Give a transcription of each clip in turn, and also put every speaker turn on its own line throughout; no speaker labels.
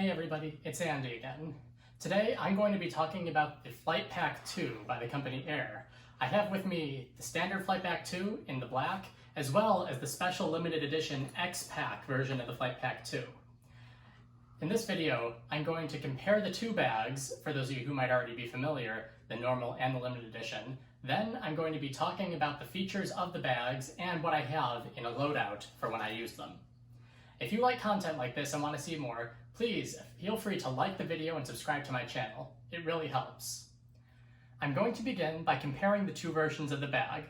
Hey everybody, it's Andy again. Today I'm going to be talking about the Flight Pack 2 by the company Aer. I have with me the standard Flight Pack 2 in the black, as well as the special limited edition X Pac version of the Flight Pack 2. In this video, I'm going to compare the two bags, for those of you who might already be familiar, the normal and the limited edition. Then I'm going to be talking about the features of the bags and what I have in a loadout for when I use them. If you like content like this and want to see more, please feel free to like the video and subscribe to my channel. It really helps. I'm going to begin by comparing the two versions of the bag.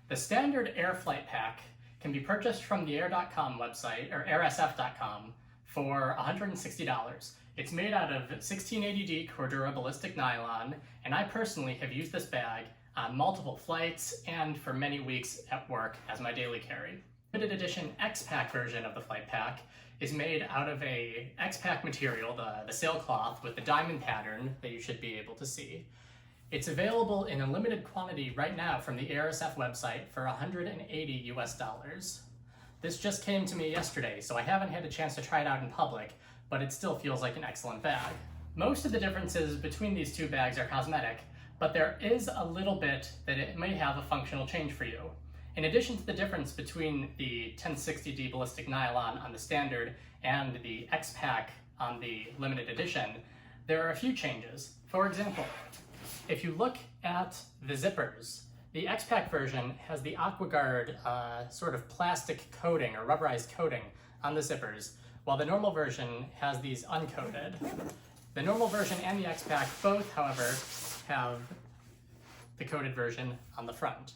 The standard Aer Flight Pack can be purchased from the aer.com website, or airsf.com, for $160. It's made out of 1680D Cordura Ballistic nylon, and I personally have used this bag on multiple flights and for many weeks at work as my daily carry. Limited edition X Pac version of the Flight Pack is made out of a X Pac material, the sailcloth with the diamond pattern that you should be able to see. It's available in a limited quantity right now from the AirSF website for $180 US. This just came to me yesterday, so I haven't had a chance to try it out in public, but it still feels like an excellent bag. Most of the differences between these two bags are cosmetic, but there is a little bit that it may have a functional change for you. In addition to the difference between the 1060D ballistic nylon on the standard and the X Pac on the limited edition, there are a few changes. For example, if you look at the zippers, the X Pac version has the AquaGuard sort of plastic coating or rubberized coating on the zippers, while the normal version has these uncoated. The normal version and the X Pac both, however, have the coated version on the front.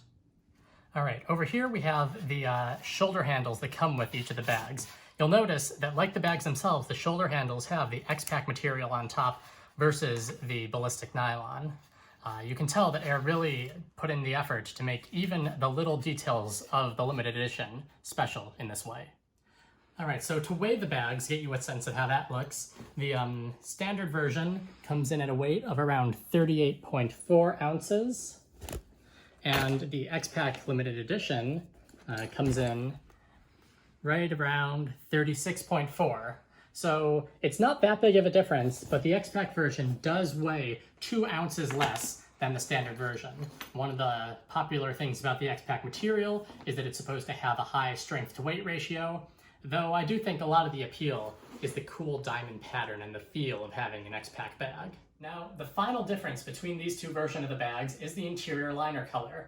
All right, over here we have the shoulder handles that come with each of the bags. You'll notice that, like the bags themselves, the shoulder handles have the X Pac material on top versus the ballistic nylon. You can tell that Aer really put in the effort to make even the little details of the limited edition special in this way. All right, so to weigh the bags, get you a sense of how that looks, the standard version comes in at a weight of around 38.4 ounces. And the X Pac limited edition comes in right around 36.4. So it's not that big of a difference, but the X Pac version does weigh 2 ounces less than the standard version. One of the popular things about the X Pac material is that it's supposed to have a high strength to weight ratio, though I do think a lot of the appeal is the cool diamond pattern and the feel of having an X Pac bag. Now, the final difference between these two versions of the bags is the interior liner color.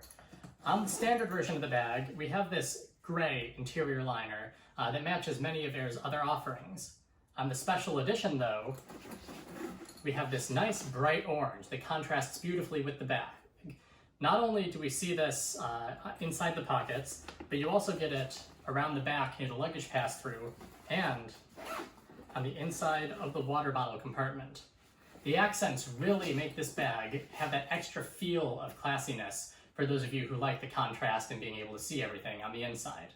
On the standard version of the bag, we have this gray interior liner that matches many of Aer's other offerings. On the special edition, though, we have this nice bright orange that contrasts beautifully with the bag. Not only do we see this inside the pockets, but you also get it around the back near the luggage pass-through and on the inside of the water bottle compartment. The accents really make this bag have that extra feel of classiness for those of you who like the contrast and being able to see everything on the inside.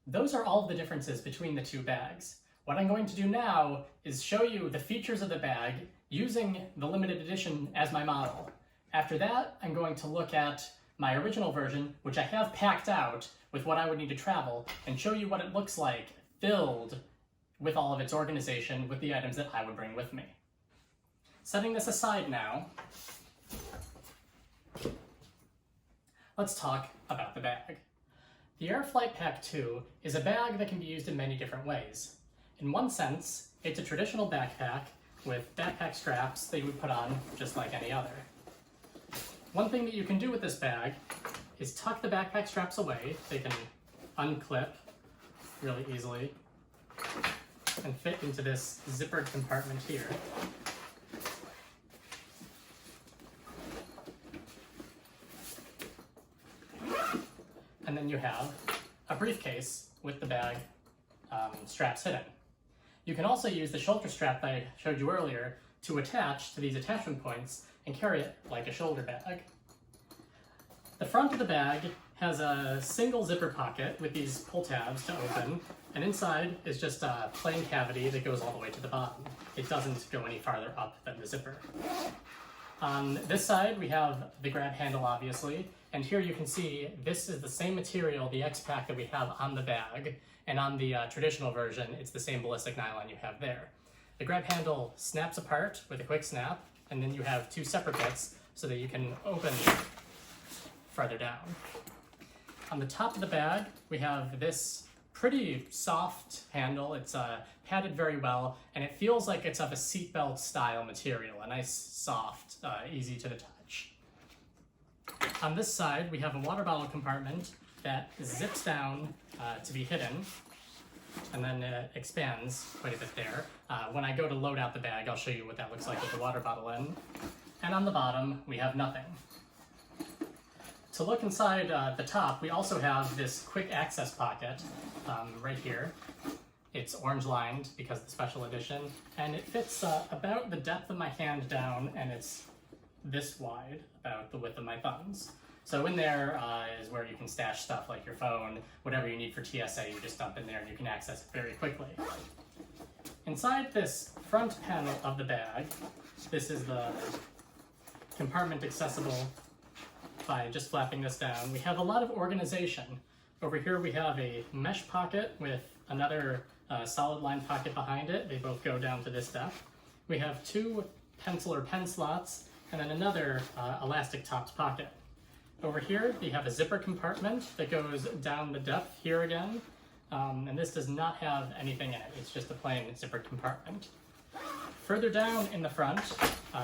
Those are all of the differences between the two bags. What I'm going to do now is show you the features of the bag using the limited edition as my model. After that, I'm going to look at my original version, which I have packed out with what I would need to travel, and show you what it looks like filled with all of its organization with the items that I would bring with me. Setting this aside now, let's talk about the bag. The Aer Flight Pack 2 is a bag that can be used in many different ways. In one sense, it's a traditional backpack with backpack straps that you would put on just like any other. One thing that you can do with this bag is tuck the backpack straps away. They can unclip really easily and fit into this zippered compartment here. And then you have a briefcase with the bag straps hidden. You can also use the shoulder strap that I showed you earlier to attach to these attachment points and carry it like a shoulder bag. The front of the bag has a single zipper pocket with these pull tabs to open, and inside is just a plain cavity that goes all the way to the bottom. It doesn't go any farther up than the zipper. On this side, we have the grab handle, obviously, and here you can see this is the same material, the X Pac, that we have on the bag, and on the traditional version, it's the same ballistic nylon you have there. The grab handle snaps apart with a quick snap, and then you have two separate bits so that you can open farther down. On the top of the bag, we have this pretty soft handle. It's padded very well, and it feels like it's of a seatbelt style material, a nice, soft, easy to the touch. On this side, we have a water bottle compartment that zips down to be hidden, and then expands quite a bit there. When I go to load out the bag, I'll show you what that looks like with the water bottle in. And on the bottom, we have nothing. To look inside the top, we also have this quick access pocket right here. It's orange lined because of the special edition, and it fits about the depth of my hand down, and it's this wide, about the width of my thumbs. So in there is where you can stash stuff like your phone, whatever you need for TSA, you just dump in there and you can access it very quickly. Inside this front panel of the bag, this is the compartment accessible by just flapping this down. We have a lot of organization. Over here we have a mesh pocket with another solid line pocket behind it. They both go down to this depth. We have two pencil or pen slots and then another elastic topped pocket. Over here we have a zipper compartment that goes down the depth here again. And this does not have anything in it. It's just a plain zippered compartment. Further down in the front,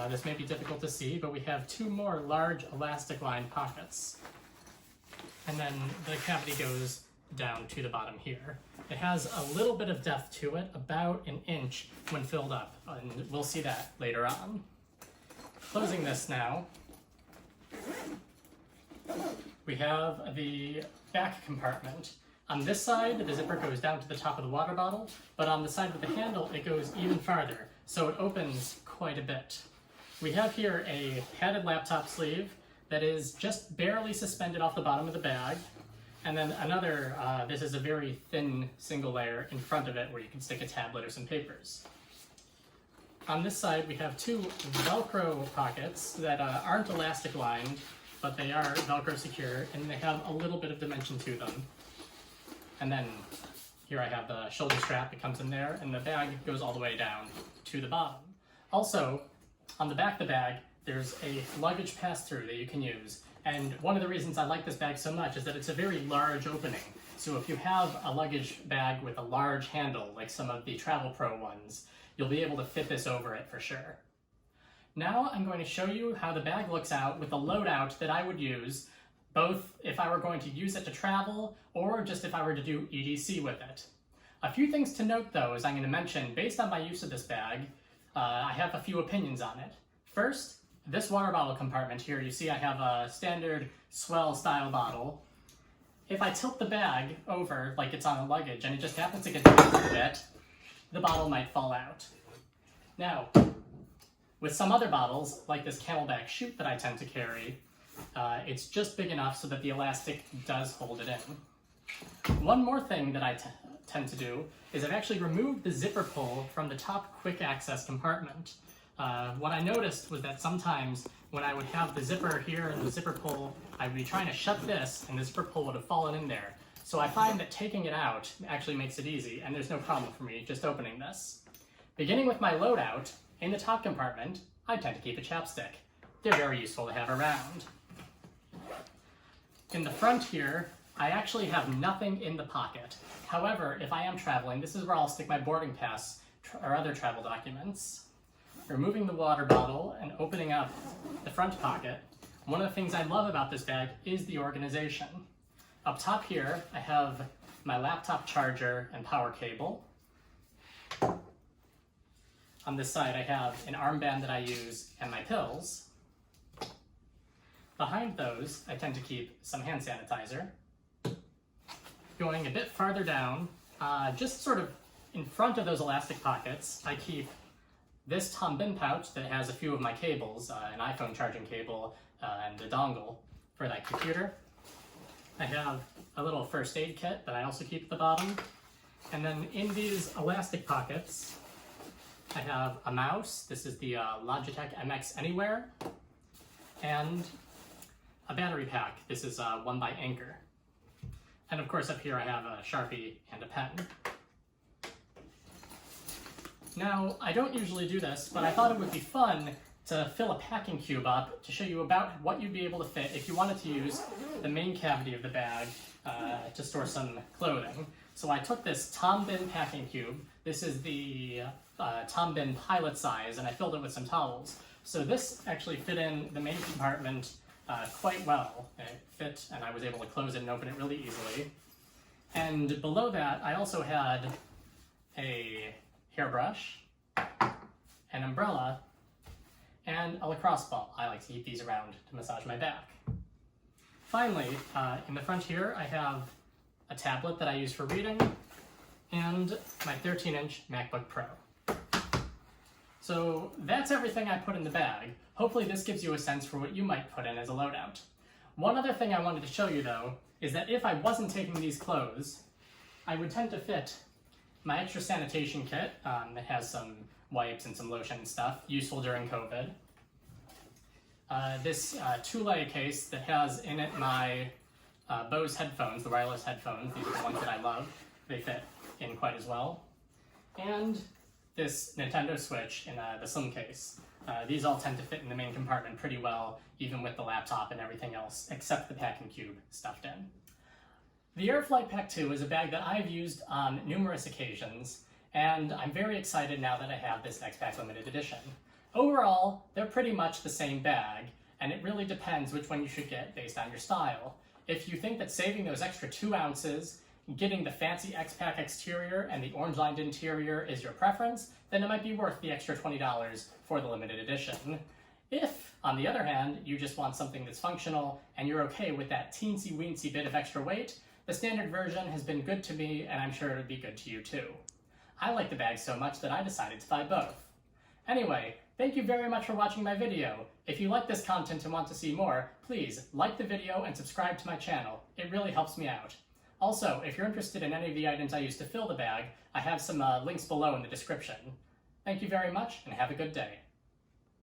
this may be difficult to see, but we have two more large elastic lined pockets. And then the cavity goes down to the bottom here. It has a little bit of depth to it, about an inch when filled up, and we'll see that later on. Closing this now, we have the back compartment. On this side, the zipper goes down to the top of the water bottle, but on the side with the handle, it goes even farther, so it opens quite a bit. We have here a padded laptop sleeve that is just barely suspended off the bottom of the bag, and then another, this is a very thin single layer in front of it where you can stick a tablet or some papers. On this side, we have two Velcro pockets that aren't elastic lined, but they are Velcro secure, and they have a little bit of dimension to them. And then here I have the shoulder strap that comes in there, and the bag goes all the way down to the bottom. Also, on the back of the bag, there's a luggage pass-through that you can use. And one of the reasons I like this bag so much is that it's a very large opening. So if you have a luggage bag with a large handle, like some of the Travel Pro ones, you'll be able to fit this over it for sure. Now I'm going to show you how the bag looks out with the loadout that I would use, both if I were going to use it to travel or just if I were to do EDC with it. A few things to note though, as I'm going to mention, based on my use of this bag, I have a few opinions on it. First, this water bottle compartment here, you see I have a standard swell style bottle. If I tilt the bag over like it's on a luggage and it just happens to get down a bit, the bottle might fall out. Now, with some other bottles, like this Camelback chute that I tend to carry, it's just big enough so that the elastic does hold it in. One more thing that I tend to do is I've actually removed the zipper pull from the top quick access compartment. What I noticed was that sometimes when I would have the zipper here and the zipper pull, I would be trying to shut this and the zipper pull would have fallen in there. So I find that taking it out actually makes it easy, and there's no problem for me just opening this. Beginning with my loadout, in the top compartment, I tend to keep a chapstick. They're very useful to have around. In the front here, I actually have nothing in the pocket. However, if I am traveling, this is where I'll stick my boarding pass or other travel documents. Removing the water bottle and opening up the front pocket, one of the things I love about this bag is the organization. Up top here, I have my laptop charger and power cable. On this side, I have an armband that I use and my pills. Behind those, I tend to keep some hand sanitizer. Going a bit farther down, just sort of in front of those elastic pockets, I keep this Tom Bin pouch that has a few of my cables, an iPhone charging cable and a dongle for that computer. I have a little first aid kit that I also keep at the bottom. And then in these elastic pockets, I have a mouse. This is the Logitech MX Anywhere. And a battery pack. This is one by Anchor. And of course up here I have a Sharpie and a pen. Now, I don't usually do this, but I thought it would be fun to fill a packing cube up to show you about what you'd be able to fit if you wanted to use the main cavity of the bag to store some clothing. So I took this Tom Bin packing cube. This is the Tom Bin pilot size, and I filled it with some towels. So this actually fit in the main compartment quite well. It fit, and I was able to close it and open it really easily. And below that, I also had a hairbrush, an umbrella, and a lacrosse ball. I like to keep these around to massage my back. Finally, in the front here, I have a tablet that I use for reading, and my 13-inch MacBook Pro. So that's everything I put in the bag. Hopefully this gives you a sense for what you might put in as a loadout. One other thing I wanted to show you though, is that if I wasn't taking these clothes, I would tend to fit my extra sanitation kit that has some wipes and some lotion and stuff, useful during COVID. This two-layer case that has in it my Bose headphones, the wireless headphones. These are the ones that I love. They fit in quite as well. And this Nintendo Switch in the slim case. These all tend to fit in the main compartment pretty well, even with the laptop and everything else, except the packing cube stuffed in. The Aer Flight Pack 2 is a bag that I've used on numerous occasions, and I'm very excited now that I have this X Pac limited edition. Overall, they're pretty much the same bag, and it really depends which one you should get based on your style. If you think that saving those extra 2 ounces, getting the fancy X Pac exterior and the orange-lined interior is your preference, then it might be worth the extra $20 for the limited edition. If, on the other hand, you just want something that's functional and you're okay with that teensy-weensy bit of extra weight, the standard version has been good to me, and I'm sure it would be good to you too. I like the bag so much that I decided to buy both. Anyway, thank you very much for watching my video. If you like this content and want to see more, please like the video and subscribe to my channel. It really helps me out. Also, if you're interested in any of the items I used to fill the bag, I have some links below in the description. Thank you very much, and have a good day.